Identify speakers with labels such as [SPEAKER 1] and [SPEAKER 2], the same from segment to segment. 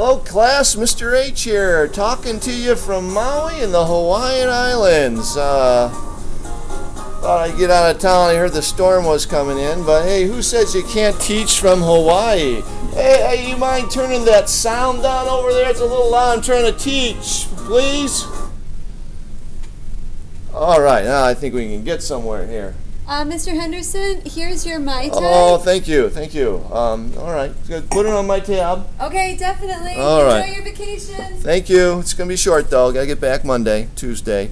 [SPEAKER 1] Hello class, Mr. H here, talking to you from Maui in the Hawaiian Islands. Thought I'd get out of town. I heard the storm was coming in, but hey, who says you can't teach from Hawaii? Hey, you mind turning that sound down over there? It's a little loud. I'm trying to teach, please. All right, now I think we can get somewhere here.
[SPEAKER 2] Mr. Henderson, here's your Mai Tai.
[SPEAKER 1] Oh, thank you. All right, good. Put it on my tab.
[SPEAKER 2] Okay, definitely.
[SPEAKER 1] All right.
[SPEAKER 2] Enjoy your vacation.
[SPEAKER 1] Thank you. It's going to be short, though. Got to get back Monday, Tuesday.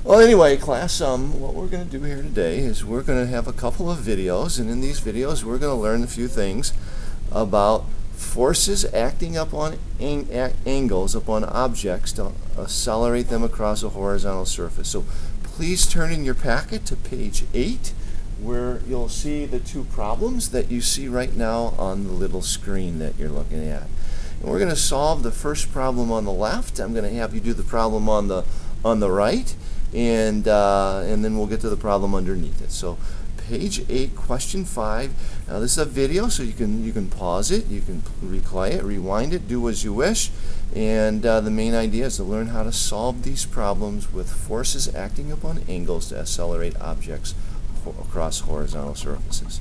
[SPEAKER 1] Well, anyway, class, what we're going to do here today is we're going to have a couple of videos, and in these videos we're going to learn a few things about forces acting upon angles upon objects to accelerate them across a horizontal surface. So please turn in your packet to page 8, where you'll see the two problems that you see right now on the little screen that you're looking at. And we're going to solve the first problem on the left. I'm going to have you do the problem on the right, and then we'll get to the problem underneath it. So page 8, question 5. Now this is a video, so you can pause it, you can replay it, rewind it, do as you wish. And the main idea is to learn how to solve these problems with forces acting upon angles to accelerate objects across horizontal surfaces.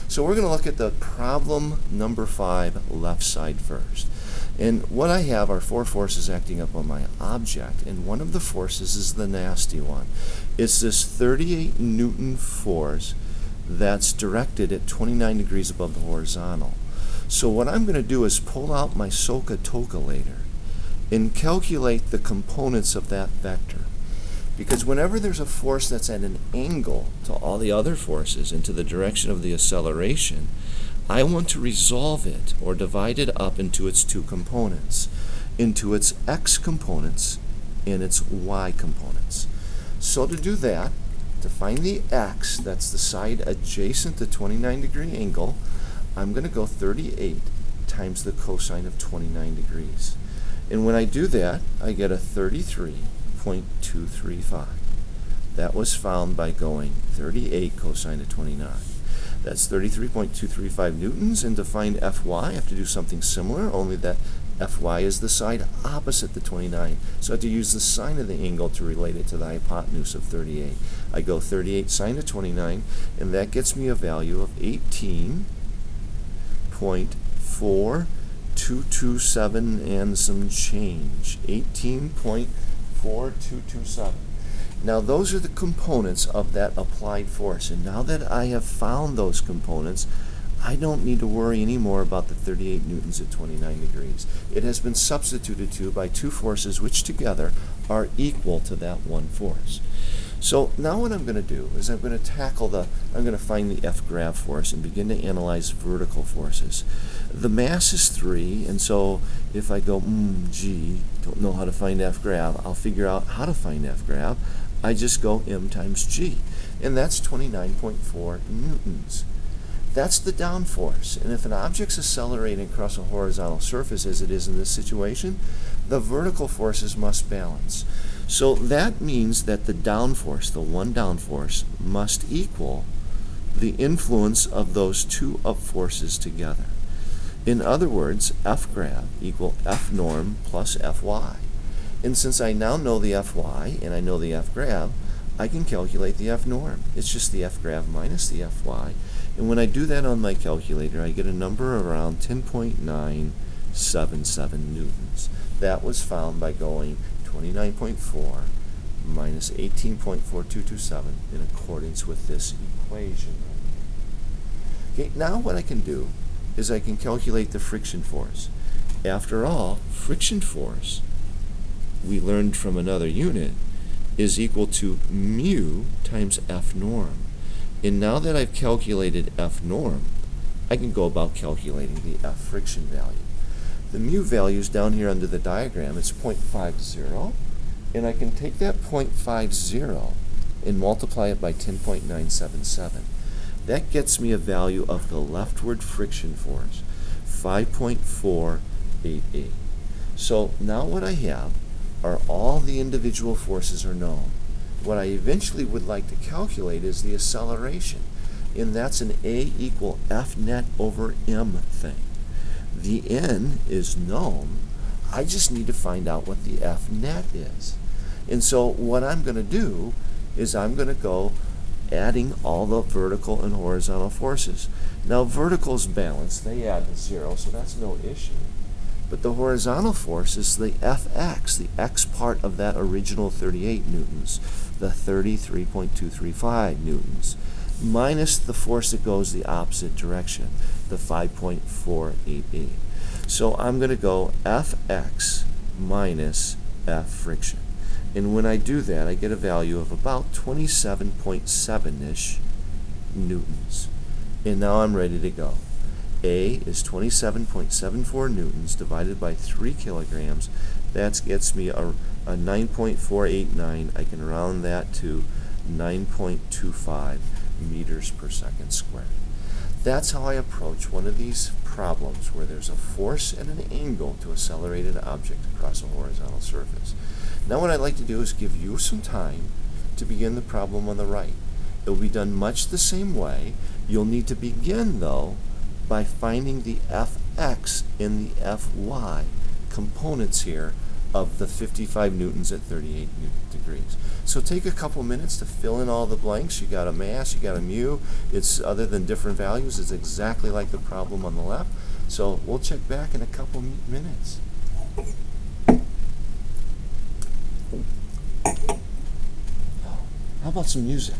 [SPEAKER 1] So we're going to look at the problem number 5, left side first. And what I have are 4 forces acting upon my object, and one of the forces is the nasty one. It's this 38 Newton force that's directed at 29 degrees above the horizontal. So what I'm going to do is pull out my SOHCAHTOA calculator and calculate the components of that vector. Because whenever there's a force that's at an angle to all the other forces and to the direction of the acceleration, I want to resolve it or divide it up into its two components, into its x components and its y components. So to do that, to find the x, that's the side adjacent to 29-degree angle, I'm going to go 38 times the cosine of 29 degrees. And when I do that, I get a 33.235. That was found by going 38 cosine of 29. That's 33.235 newtons, and to find Fy, I have to do something similar, only that Fy is the side opposite the 29. So I have to use the sine of the angle to relate it to the hypotenuse of 38. I go 38 sine of 29, and that gets me a value of 18.4227 and some change. 18.4227. Now those are the components of that applied force, and now that I have found those components, I don't need to worry anymore about the 38 newtons at 29 degrees. It has been substituted to by 2 forces which together are equal to that one force. So now what I'm going to do is I'm going to find the F grav force and begin to analyze vertical forces. The mass is 3, and so if I go, gee, don't know how to find F grav, I'll figure out how to find F grav. I just go m times g, and that's 29.4 newtons. That's the down force, and if an object's accelerating across a horizontal surface, as it is in this situation, the vertical forces must balance. So that means that the down force, the one down force, must equal the influence of those 2 up forces together. In other words, F grav equal F norm plus Fy. And since I now know the Fy and I know the F grav, I can calculate the F norm. It's just the F grav minus the Fy. And when I do that on my calculator, I get a number around 10.977 newtons. That was found by going 29.4 minus 18.4227 in accordance with this equation. Okay, now what I can do is I can calculate the friction force. After all, friction force, we learned from another unit, is equal to mu times F norm. And now that I've calculated F norm, I can go about calculating the F friction value. The mu value is down here under the diagram. It's 0.50, and I can take that 0.50 and multiply it by 10.977. That gets me a value of the leftward friction force, 5.488. So now what I have are all the individual forces are known. What I eventually would like to calculate is the acceleration, and that's an A equal F net over m thing. The n is known, I just need to find out what the F net is. And so what I'm going to do is I'm going to go adding all the vertical and horizontal forces. Now vertical's balanced, they add to 0, so that's no issue. But the horizontal force is the Fx, the x part of that original 38 newtons, the 33.235 newtons, minus the force that goes the opposite direction, the 5.48. So I'm going to go Fx minus F friction. And when I do that, I get a value of about 27.7-ish newtons. And now I'm ready to go. A is 27.74 newtons divided by 3 kilograms. That gets me a 9.489. I can round that to 9.25 meters per second squared. That's how I approach one of these problems where there's a force and an angle to accelerate an object across a horizontal surface. Now what I'd like to do is give you some time to begin the problem on the right. It will be done much the same way. You'll need to begin, though, by finding the Fx and the Fy components here of the 55 newtons at 38 degrees. So take a couple minutes to fill in all the blanks. You got a mass, you got a mu. It's other than different values, it's exactly like the problem on the left. So we'll check back in a couple minutes. How about some music?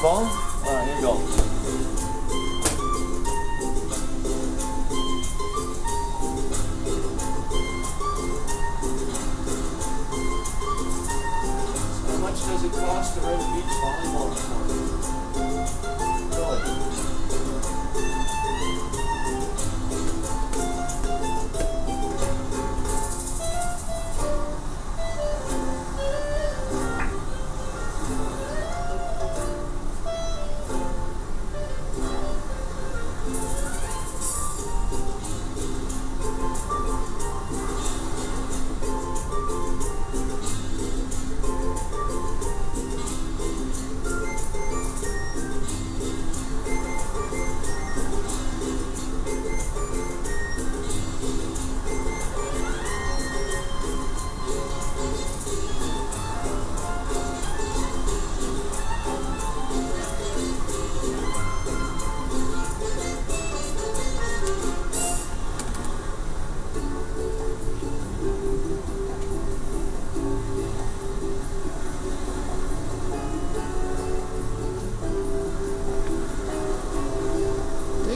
[SPEAKER 1] Ball? Alright, here you go. So how much does it cost to rent a beach volleyball court? Really?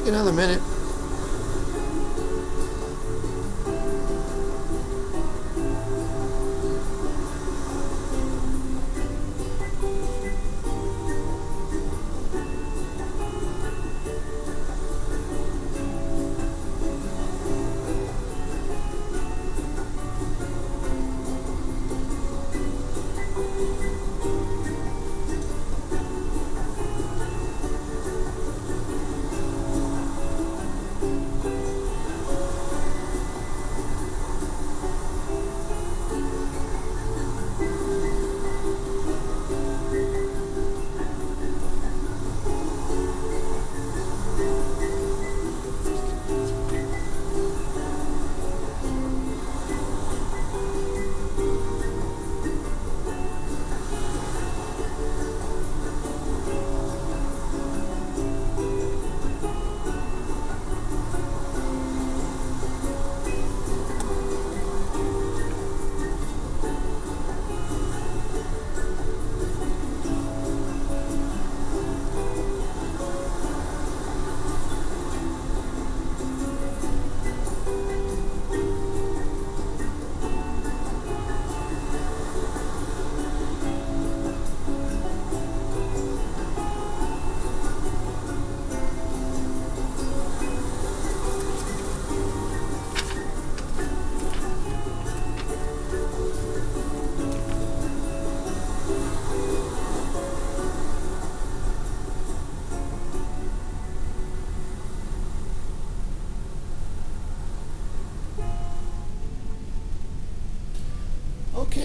[SPEAKER 1] Another minute.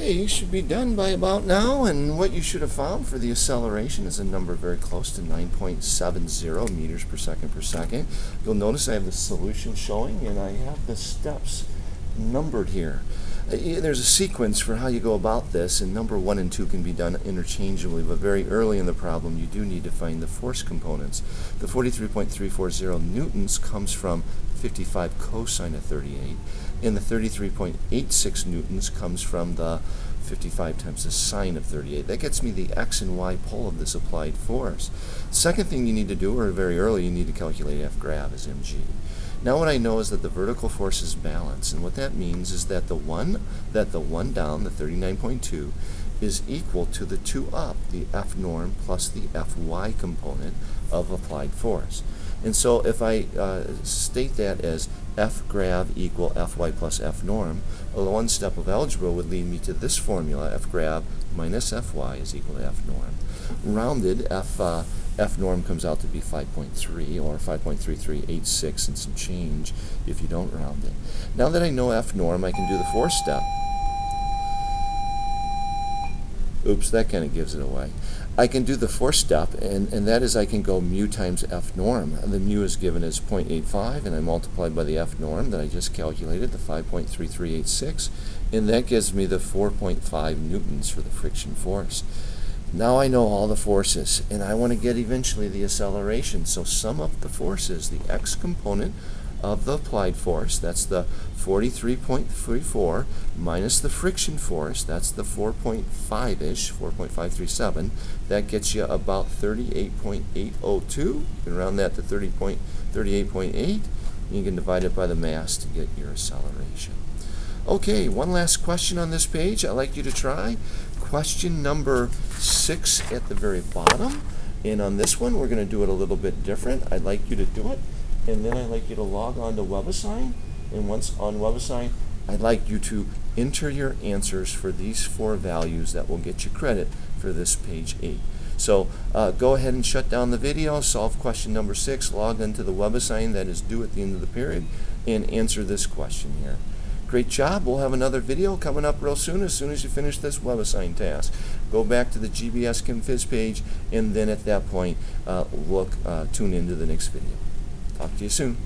[SPEAKER 1] Okay, you should be done by about now, and what you should have found for the acceleration is a number very close to 9.70 meters per second. You'll notice I have the solution showing, and I have the steps numbered here. There's a sequence for how you go about this, and number 1 and 2 can be done interchangeably, but very early in the problem you do need to find the force components. The 43.340 newtons comes from 55 cosine of 38, and the 33.86 newtons comes from the 55 times the sine of 38. That gets me the x and y pole of this applied force. Second thing you need to do, or very early, you need to calculate F grav as mg. Now what I know is that the vertical force is balanced, and what that means is that the one down, the 39.2, is equal to the 2 up, the F norm plus the Fy component of applied force. And so if I state that as F grav equal Fy plus F norm, well, one step of algebra would lead me to this formula, F grav minus Fy is equal to F norm. Rounded, F norm comes out to be 5.3 or 5.3386 and some change if you don't round it. Now that I know F norm, I can do the fourth step. Oops, that kind of gives it away. I can do the fourth step, and that is I can go mu times F norm. The mu is given as 0.85, and I multiplied by the F norm that I just calculated, the 5.3386, and that gives me the 4.5 newtons for the friction force. Now I know all the forces, and I want to get eventually the acceleration. So sum up the forces, the x component of the applied force, that's the 43.34, minus the friction force, that's the 4.5-ish, 4.537. That gets you about 38.802. You can round that to 38.8. You can divide it by the mass to get your acceleration. Okay, one last question on this page I'd like you to try. Question number 6 at the very bottom. And on this one, we're going to do it a little bit different. I'd like you to do it, and then I'd like you to log on to WebAssign. And once on WebAssign, I'd like you to enter your answers for these 4 values that will get you credit for this page 8. So go ahead and shut down the video, solve question number 6, log into the WebAssign that is due at the end of the period, and answer this question here. Great job. We'll have another video coming up real soon as you finish this WebAssign task. Go back to the GBS ChemPhys page, and then at that point, tune into the next video. Talk to you soon.